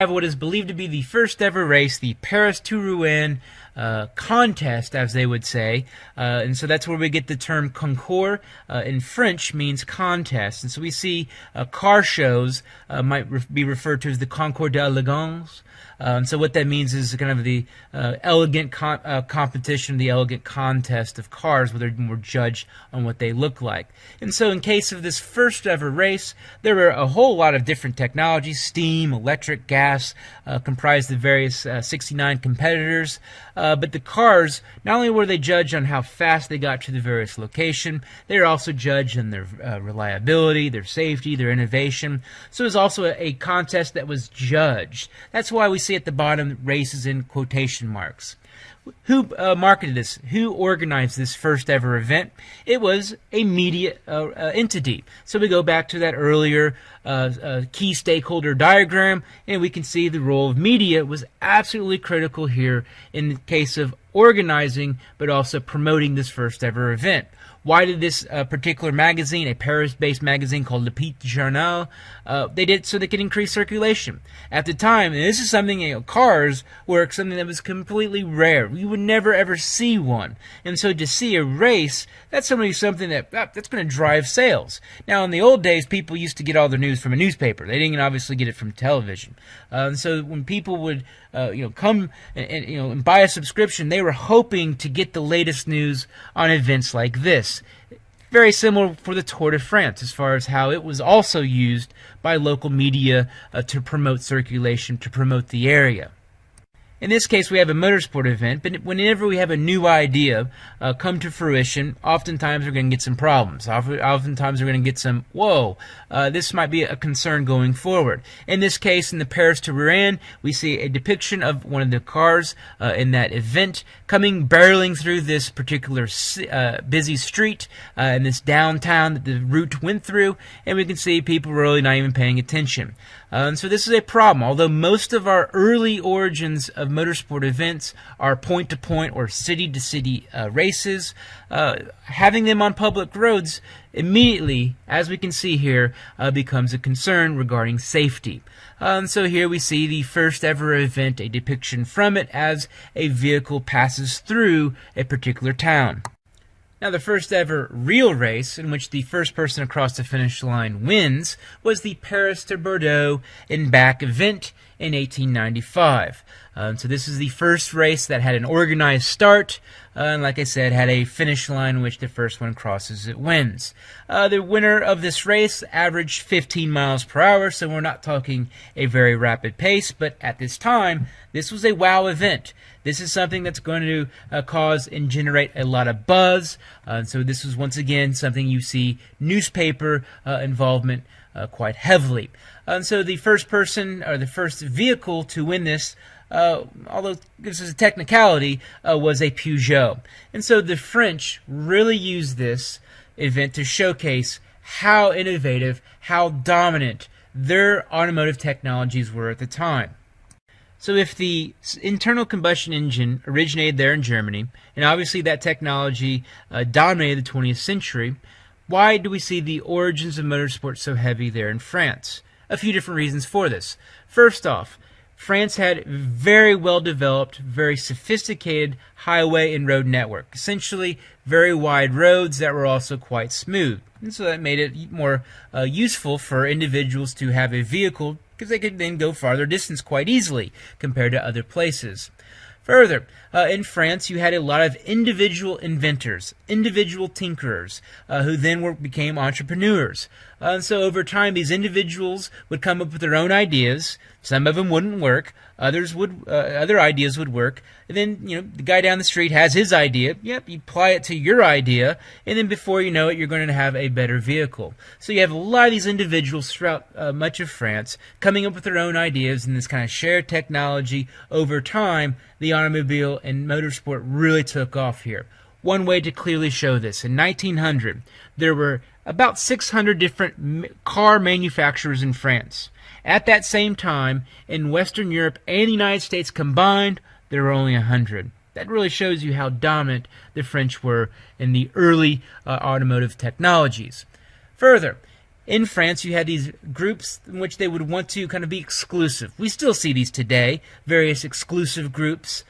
Have what is believed to be the first ever race, the Paris to Rouen contest, as they would say, and so that's where we get the term concours. In French means contest, and so we see car shows might be referred to as the concours d'élégance. And so what that means is kind of the elegant competition, the elegant contest of cars, where they're more judged on what they look like. And so in case of this first ever race, there were a whole lot of different technologies: steam, electric, gas, comprised of various 69 competitors. But the cars, not only were they judged on how fast they got to the various location, they were also judged on their reliability, their safety, their innovation. So it was also a contest that was judged. That's why we see at the bottom races in quotation marks. Who marketed this? Who organized this first ever event? It was a media entity. So we go back to that earlier key stakeholder diagram, and we can see the role of media was absolutely critical here in the case of organizing, but also promoting this first ever event. Why did this particular magazine, a Paris-based magazine called Le Petit Journal, they did it so they could increase circulation. At the time, and this is something, cars were something that was completely rare. You would never ever see one. And so to see a race, that's something that's going to drive sales. Now, in the old days, people used to get all their news from a newspaper. They didn't obviously get it from television. And so when people would come and buy a subscription, they were hoping to get the latest news on events like this. Very similar for the Tour de France, as far as how it was also used by local media to promote circulation, to promote the area. In this case, we have a motorsport event, but whenever we have a new idea come to fruition, oftentimes we're going to get some problems. Oftentimes we're going to get some, whoa, this might be a concern going forward. In this case, in the Paris to Rouen, we see a depiction of one of the cars in that event coming barreling through this particular busy street in this downtown that the route went through, and we can see people really not even paying attention. And so this is a problem. Although most of our early origins of motorsport events are point-to-point or city-to-city races, having them on public roads immediately, as we can see here, becomes a concern regarding safety. And so here we see the first ever event, a depiction from it as a vehicle passes through a particular town. Now, the first ever real race in which the first person across the finish line wins was the Paris to Bordeaux and back event in 1895. So this is the first race that had an organized start, and like I said, had a finish line in which the first one crosses, it wins. The winner of this race averaged 15 miles per hour, so we're not talking a very rapid pace, but at this time, this was a wow event. This is something that's going to cause and generate a lot of buzz. So this was once again something you see newspaper involvement quite heavily. And so the first person or the first vehicle to win this, although this is a technicality, was a Peugeot. And so the French really used this event to showcase how innovative, how dominant their automotive technologies were at the time. So if the internal combustion engine originated there in Germany, and obviously that technology dominated the 20th century, why do we see the origins of motorsport so heavy there in France? A few different reasons for this. First off, France had very well developed, very sophisticated highway and road network. Essentially, very wide roads that were also quite smooth. And so that made it more useful for individuals to have a vehicle, because they could then go farther distance quite easily compared to other places. Further, in France, you had a lot of individual inventors, individual tinkerers, who then became entrepreneurs. And so over time, these individuals would come up with their own ideas. Some of them wouldn't work. Other ideas would work. And then, the guy down the street has his idea. Yep, you apply it to your idea, and then before you know it, you're going to have a better vehicle. So you have a lot of these individuals throughout much of France coming up with their own ideas, and this kind of shared technology over time, the automobile and motorsport really took off here. One way to clearly show this, in 1900, there were about 600 different car manufacturers in France. At that same time, in Western Europe and the United States combined, there were only 100. That really shows you how dominant the French were in the early automotive technologies. Further, In France, you had these groups in which they would want to kind of be exclusive. We still see these today, various exclusive groups,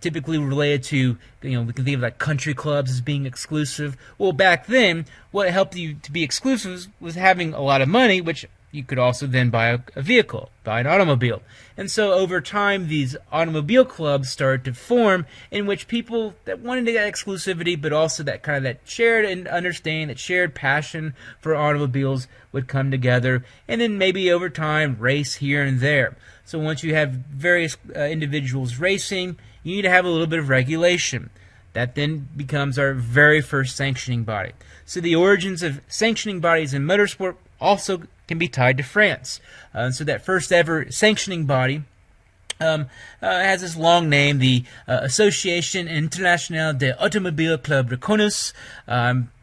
typically related to, we can think of like country clubs as being exclusive. Well, back then, what helped you to be exclusive was having a lot of money, which you could also then buy a vehicle, buy an automobile. And so over time, these automobile clubs started to form in which people that wanted that exclusivity, but also that kind of that shared and understanding, that shared passion for automobiles would come together, and then maybe over time race here and there. So once you have various individuals racing, you need to have a little bit of regulation. That then becomes our very first sanctioning body. So the origins of sanctioning bodies in motorsport also can be tied to France. So that first ever sanctioning body has this long name, the Association Internationale des Automobiles Clubs Reconnus.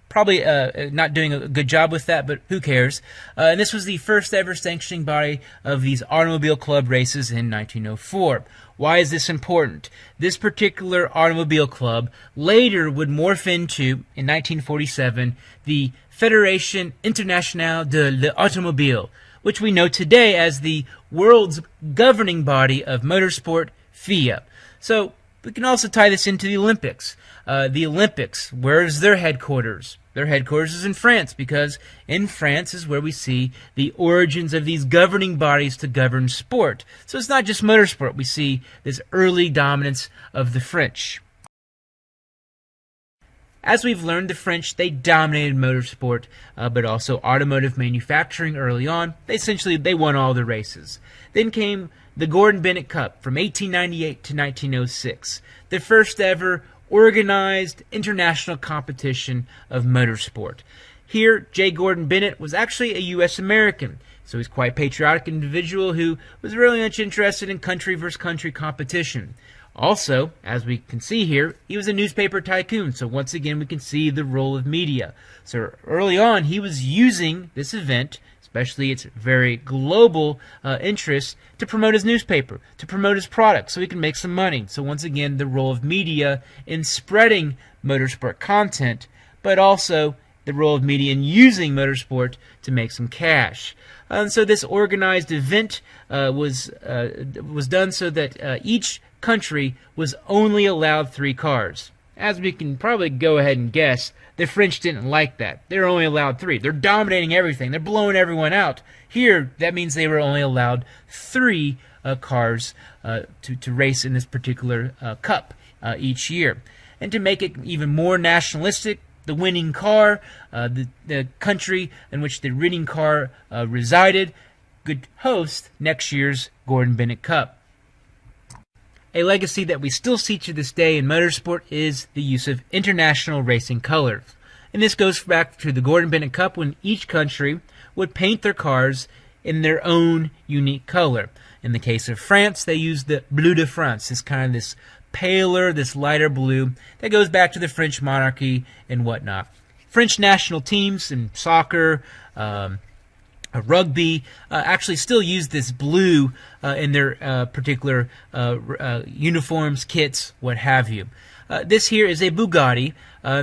Probably not doing a good job with that, but who cares? And this was the first ever sanctioning body of these automobile club races in 1904. Why is this important? This particular automobile club later would morph into, in 1947, the Fédération Internationale de l'Automobile, which we know today as the world's governing body of motorsport, FIA. So we can also tie this into the Olympics. The Olympics, where is their headquarters? Their headquarters is in France, because in France is where we see the origins of these governing bodies to govern sport. So it's not just motorsport. We see this early dominance of the French. As we've learned, the French, they dominated motorsport, but also automotive manufacturing early on. They won all the races. Then came the Gordon Bennett Cup from 1898 to 1906, the first ever organized international competition of motorsport. Here, J. Gordon Bennett was actually a U.S. American, so he's quite a patriotic individual who was really much interested in country versus country competition. Also, as we can see here, he was a newspaper tycoon, so once again we can see the role of media. So early on, he was using this event, especially its very global interest, to promote his newspaper, to promote his product, so he can make some money. So once again, the role of media in spreading motorsport content, but also the role of media in using motorsport to make some cash. And so this organized event was done so that each country was only allowed 3 cars. As we can probably go ahead and guess, the French didn't like that. They were only allowed 3. They're dominating everything. They're blowing everyone out. Here, that means they were only allowed 3 cars to race in this particular cup each year. And to make it even more nationalistic, the winning car, the country in which the winning car resided, could host next year's Gordon Bennett Cup. A legacy that we still see to this day in motorsport is the use of international racing colors. And this goes back to the Gordon Bennett Cup, when each country would paint their cars in their own unique color. In the case of France, they used the Bleu de France, this paler, this lighter blue that goes back to the French monarchy and whatnot. French national teams in soccer, rugby actually still use this blue in their particular uniforms, kits, what have you. This here is a Bugatti,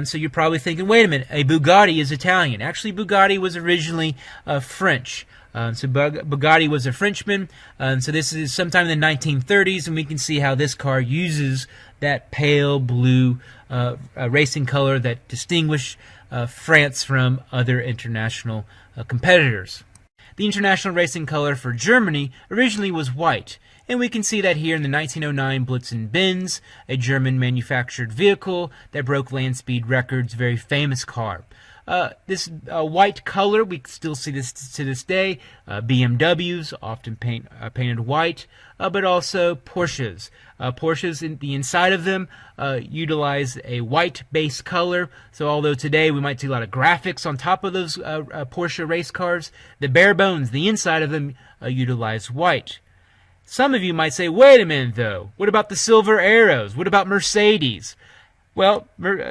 so you're probably thinking, wait a minute, a Bugatti is Italian. Actually, Bugatti was originally French. So Bugatti was a Frenchman, so this is sometime in the 1930s, and we can see how this car uses that pale blue racing color that distinguished France from other international competitors. The international racing color for Germany originally was white, and we can see that here in the 1909 Blitzen Benz, a German-manufactured vehicle that broke land speed records, very famous car. This white color, we still see this to this day. BMWs often painted white, but also Porsches. Porsches, in the inside of them, utilize a white base color. So although today we might see a lot of graphics on top of those Porsche race cars, the bare bones, the inside of them, utilize white. Some of you might say, wait a minute though, what about the silver arrows? What about Mercedes? Well,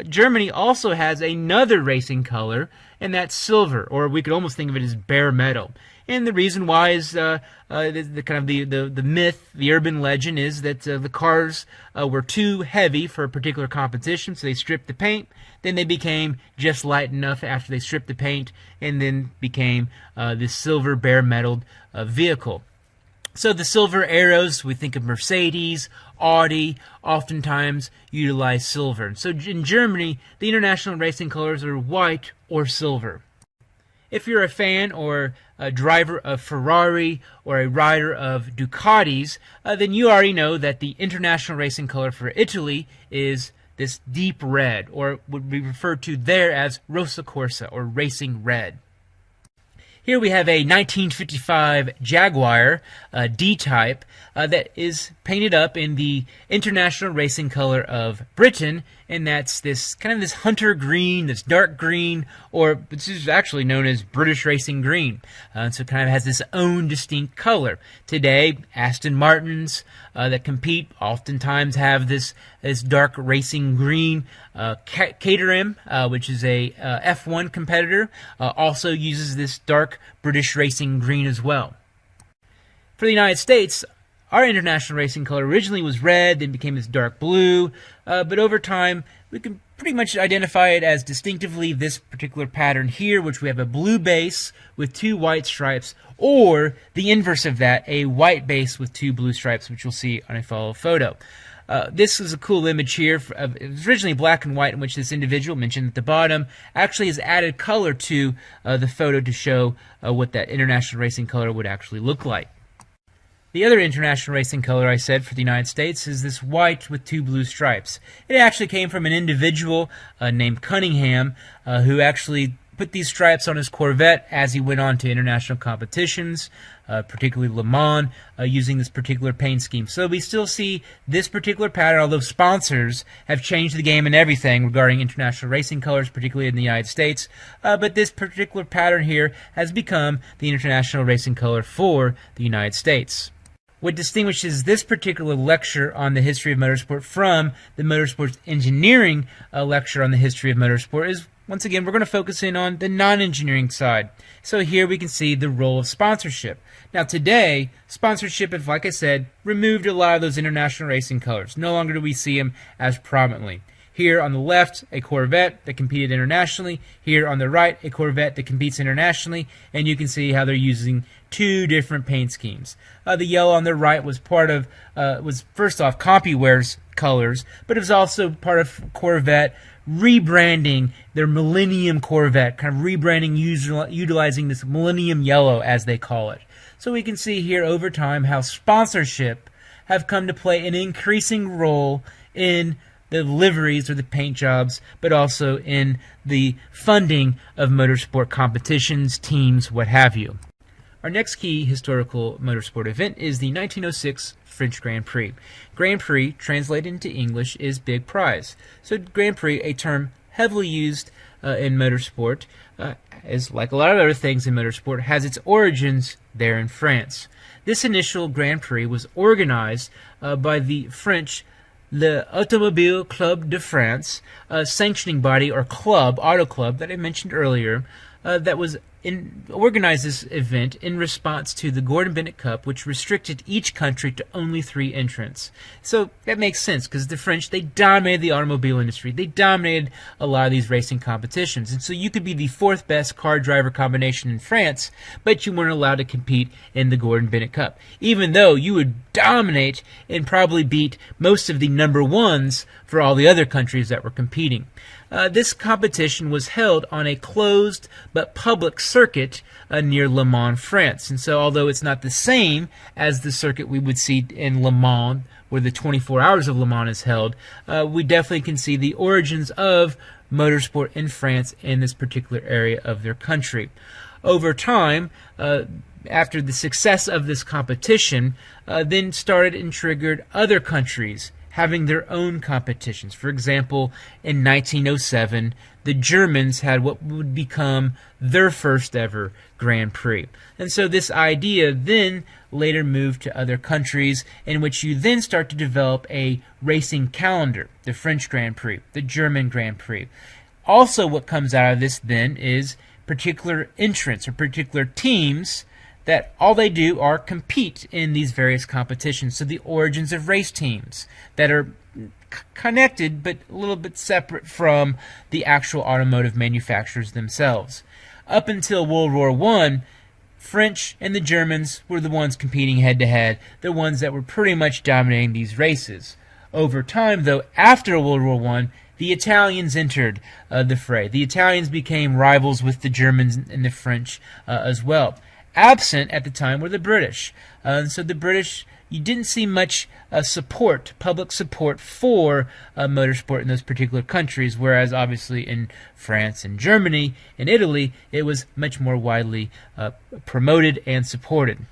Germany also has another racing color, and that's silver, or we could almost think of it as bare metal. And the reason why is the myth, the urban legend is that the cars were too heavy for a particular competition, so they stripped the paint. Then they became just light enough after they stripped the paint, and then became this silver bare metal vehicle. So the silver arrows, we think of Mercedes, Audi, oftentimes utilize silver. So in Germany, the international racing colors are white or silver. If you're a fan or a driver of Ferrari or a rider of Ducatis, then you already know that the international racing color for Italy is this deep red, or would be referred to there as Rosa Corsa, or racing red. Here we have a 1955 Jaguar D-Type that is painted up in the international racing color of Britain, and that's this kind of this hunter green, this dark green, or this is actually known as British racing green. So it kind of has this own distinct color. Today, Aston Martins that compete oftentimes have this dark racing green. Caterham, which is a F1 competitor, also uses this dark British racing green as well. For the United States, our international racing color originally was red, then became this dark blue, but over time we can pretty much identify it as distinctively this particular pattern here, which we have a blue base with 2 white stripes, or the inverse of that, a white base with 2 blue stripes, which you'll see on a follow photo. This is a cool image here. It was originally black and white, in which this individual, mentioned at the bottom, actually has added color to the photo to show what that international racing color would actually look like. The other international racing color I said for the United States is this white with 2 blue stripes. It actually came from an individual named Cunningham who actually put these stripes on his Corvette as he went on to international competitions, particularly Le Mans, using this particular paint scheme. So we still see this particular pattern, although sponsors have changed the game and everything regarding international racing colors, particularly in the United States. But this particular pattern here has become the international racing color for the United States. What distinguishes this particular lecture on the history of motorsport from the motorsports engineering lecture on the history of motorsport is, once again, we're going to focus in on the non-engineering side. So here we can see the role of sponsorship. Now today, sponsorship has, like I said, removed a lot of those international racing colors. No longer do we see them as prominently. Here on the left, a Corvette that competed internationally. Here on the right, a Corvette that competes internationally. And you can see how they're using 2 different paint schemes. The yellow on the right was part of, was first off CompuWare's colors, but it was also part of Corvette rebranding their Millennium Corvette, kind of rebranding, utilizing this Millennium Yellow, as they call it. So we can see here over time how sponsorship have come to play an increasing role in the liveries or the paint jobs, but also in the funding of motorsport competitions, teams, what have you. Our next key historical motorsport event is the 1906 French Grand Prix. Grand Prix, translated into English, is big prize. So Grand Prix, a term heavily used in motorsport, is like a lot of other things in motorsport, has its origins there in France. This initial Grand Prix was organized by the French L'Automobile Club de France, a sanctioning body or club, auto club, that I mentioned earlier, that was organized this event in response to the Gordon Bennett Cup, which restricted each country to only 3 entrants. So that makes sense, because the French, they dominated the automobile industry. They dominated a lot of these racing competitions. And so you could be the 4th best car driver combination in France, but you weren't allowed to compete in the Gordon Bennett Cup, even though you would dominate and probably beat most of the number 1s for all the other countries that were competing. This competition was held on a closed but public circuit near Le Mans, France. And so although it's not the same as the circuit we would see in Le Mans, where the 24 Hours of Le Mans is held, we definitely can see the origins of motorsport in France in this particular area of their country. Over time, after the success of this competition, then started and triggered other countries having their own competitions. For example, in 1907, the Germans had what would become their first ever Grand Prix. And so this idea then later moved to other countries, in which you then start to develop a racing calendar. The French Grand Prix, the German Grand Prix. Also, what comes out of this then is particular entrants or particular teams that all they do are compete in these various competitions. So the origins of race teams that are connected but a little bit separate from the actual automotive manufacturers themselves. Up until World War I, French and the Germans were the ones competing head-to-head, the ones that were pretty much dominating these races. Over time, though, after World War I, the Italians entered the fray. The Italians became rivals with the Germans and the French as well. Absent at the time were the British. So the British, you didn't see much support, public support for motorsport in those particular countries, whereas obviously in France and Germany and Italy, it was much more widely promoted and supported.